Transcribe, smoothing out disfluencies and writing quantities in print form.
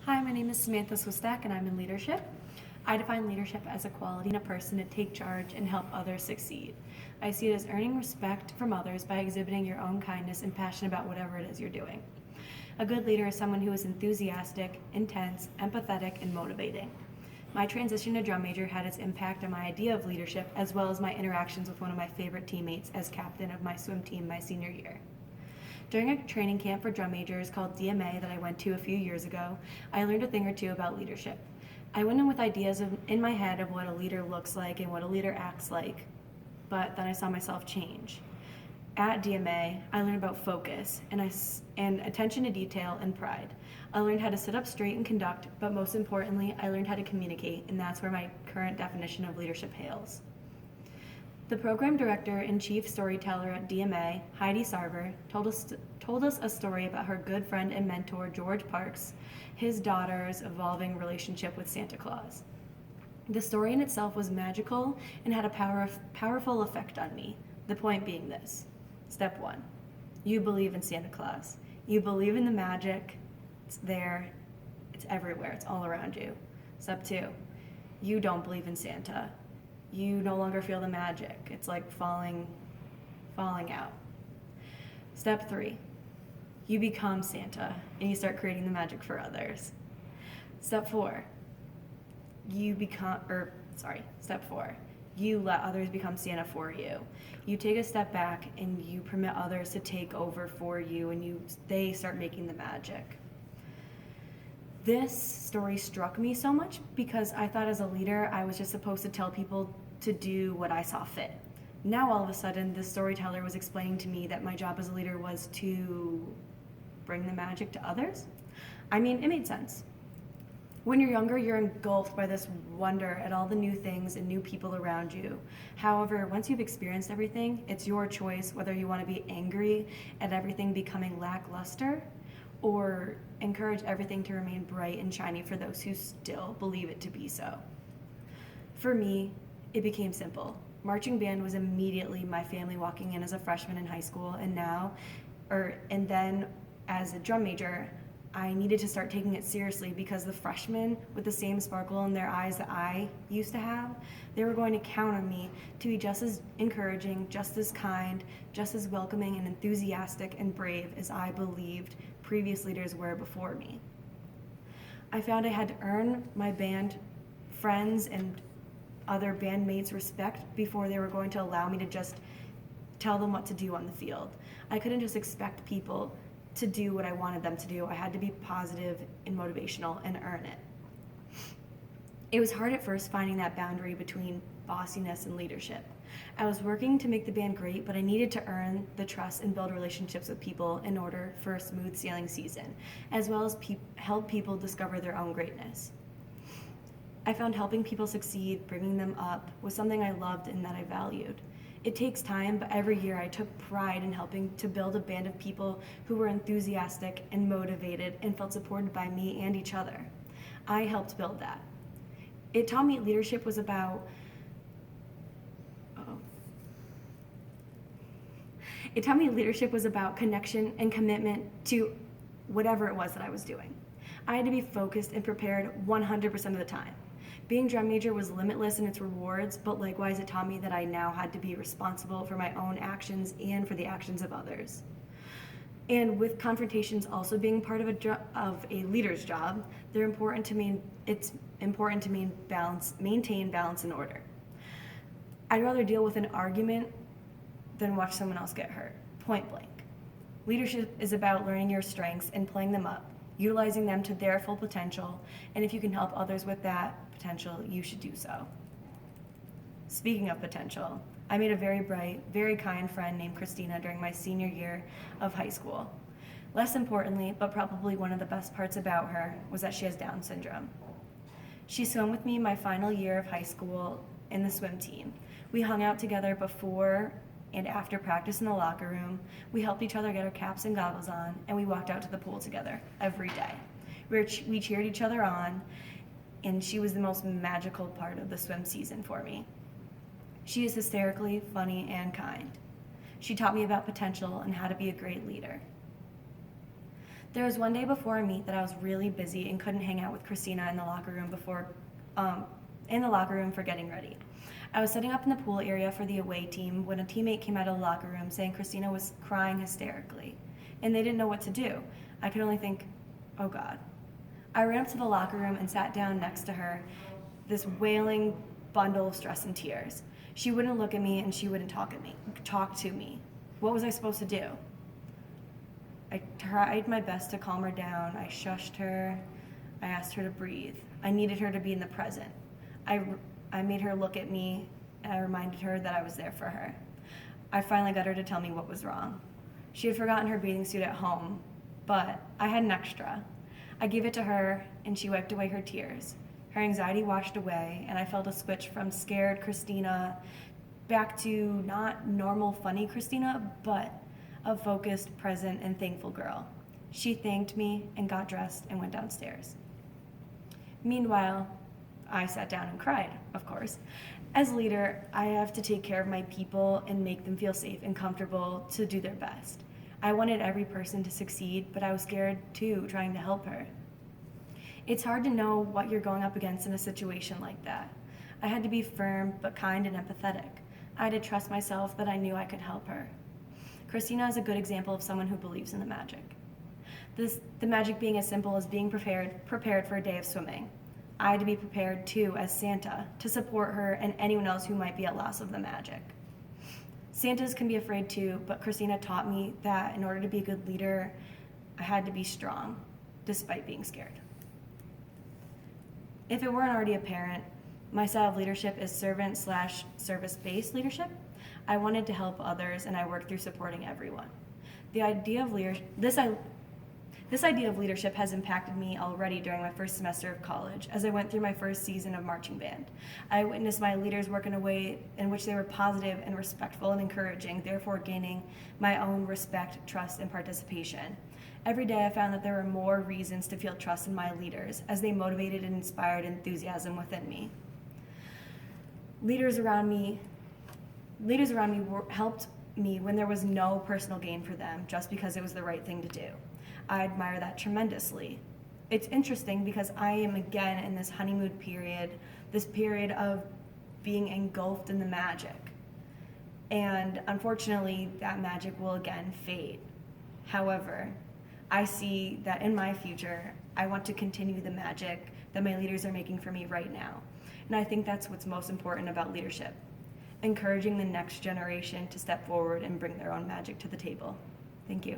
Hi, my name is Samantha Swistak, and I'm in leadership. I define leadership as a quality in a person to take charge and help others succeed. I see it as earning respect from others by exhibiting your own kindness and passion about whatever it is you're doing. A good leader is someone who is enthusiastic, intense, empathetic, and motivating. My transition to drum major had its impact on my idea of leadership as well as my interactions with one of my favorite teammates as captain of my swim team my senior year. During a training camp for drum majors called DMA that I went to a few years ago, I learned a thing or two about leadership. I went in with ideas in my head of what a leader looks like and what a leader acts like, but then I saw myself change. At DMA, I learned about focus and attention to detail and pride. I learned how to sit up straight and conduct, but most importantly, I learned how to communicate, and that's where my current definition of leadership hails. The program director and chief storyteller at DMA, Heidi Sarver, told us a story about her good friend and mentor, George Parks, his daughter's evolving relationship with Santa Claus. The story in itself was magical and had a powerful effect on me. The point being this. Step 1. You believe in Santa Claus. You believe in the magic. It's there. It's everywhere. It's all around you. Step 2. You don't believe in Santa. You no longer feel the magic. It's like falling out. Step 3. You become Santa and you start creating the magic for others. Step 4. Step 4. You let others become Santa for you. You take a step back and you permit others to take over for you, and they start making the magic. This story struck me so much because I thought as a leader I was just supposed to tell people to do what I saw fit. Now all of a sudden this storyteller was explaining to me that my job as a leader was to bring the magic to others. I mean, it made sense. When you're younger, you're engulfed by this wonder at all the new things and new people around you. However, once you've experienced everything, it's your choice whether you want to be angry at everything becoming lackluster or encourage everything to remain bright and shiny for those who still believe it to be so. For me, it became simple. Marching band was immediately my family walking in as a freshman in high school, and then as a drum major, I needed to start taking it seriously because the freshmen with the same sparkle in their eyes that I used to have, they were going to count on me to be just as encouraging, just as kind, just as welcoming and enthusiastic and brave as I believed previous leaders were before me. I found I had to earn my band friends and other bandmates' respect before they were going to allow me to just tell them what to do on the field. I couldn't just expect people to do what I wanted them to do. I had to be positive and motivational and earn it. It was hard at first finding that boundary between bossiness and leadership. I was working to make the band great, but I needed to earn the trust and build relationships with people in order for a smooth sailing season, as well as help people discover their own greatness. I found helping people succeed, bringing them up, was something I loved and that I valued. It takes time, but every year I took pride in helping to build a band of people who were enthusiastic and motivated and felt supported by me and each other. I helped build that. It taught me leadership was about connection and commitment to whatever it was that I was doing. I had to be focused and prepared 100% of the time. Being drum major was limitless in its rewards, but likewise it taught me that I now had to be responsible for my own actions and for the actions of others. And with confrontations also being part of a leader's job, it's important to maintain balance and order. I'd rather deal with an argument than watch someone else get hurt, point blank. Leadership is about learning your strengths and playing them up, utilizing them to their full potential, and if you can help others with that potential, you should do so. Speaking of potential, I made a very bright, very kind friend named Kristina during my senior year of high school. Less importantly, but probably one of the best parts about her, was that she has Down syndrome. She swam with me my final year of high school in the swim team. We hung out together before and after practice in the locker room. We helped each other get our caps and goggles on, and we walked out to the pool together every day. We cheered each other on, and she was the most magical part of the swim season for me. She is hysterically funny and kind. She taught me about potential and how to be a great leader. There was one day before a meet that I was really busy and couldn't hang out with Kristina in the locker room for getting ready. I was setting up in the pool area for the away team when a teammate came out of the locker room saying Kristina was crying hysterically, and they didn't know what to do. I could only think, oh God. I ran up to the locker room and sat down next to her, this wailing bundle of stress and tears. She wouldn't look at me and she wouldn't talk to me. What was I supposed to do? I tried my best to calm her down. I shushed her. I asked her to breathe. I needed her to be in the present. I made her look at me, and I reminded her that I was there for her. I finally got her to tell me what was wrong. She had forgotten her bathing suit at home, but I had an extra. I gave it to her, and she wiped away her tears. Her anxiety washed away, and I felt a switch from scared Kristina back to not normal, funny Kristina, but a focused, present, and thankful girl. She thanked me and got dressed and went downstairs. Meanwhile, I sat down and cried, of course. As leader, I have to take care of my people and make them feel safe and comfortable to do their best. I wanted every person to succeed, but I was scared too, trying to help her. It's hard to know what you're going up against in a situation like that. I had to be firm but kind and empathetic. I had to trust myself that I knew I could help her. Kristina is a good example of someone who believes in the magic. The magic being as simple as being prepared for a day of swimming. I had to be prepared too as Santa to support her and anyone else who might be at loss of the magic. Santas can be afraid too, but Kristina taught me that in order to be a good leader, I had to be strong, despite being scared. If it weren't already apparent, my style of leadership is servant/service-based leadership. I wanted to help others, and I worked through supporting everyone. This idea of leadership has impacted me already during my first semester of college as I went through my first season of marching band. I witnessed my leaders work in a way in which they were positive and respectful and encouraging, therefore gaining my own respect, trust, and participation. Every day I found that there were more reasons to feel trust in my leaders as they motivated and inspired enthusiasm within me. Leaders around me helped me when there was no personal gain for them, just because it was the right thing to do. I admire that tremendously. It's interesting because I am again in this honeymoon period, this period of being engulfed in the magic. And unfortunately, that magic will again fade. However, I see that in my future, I want to continue the magic that my leaders are making for me right now. And I think that's what's most important about leadership, encouraging the next generation to step forward and bring their own magic to the table. Thank you.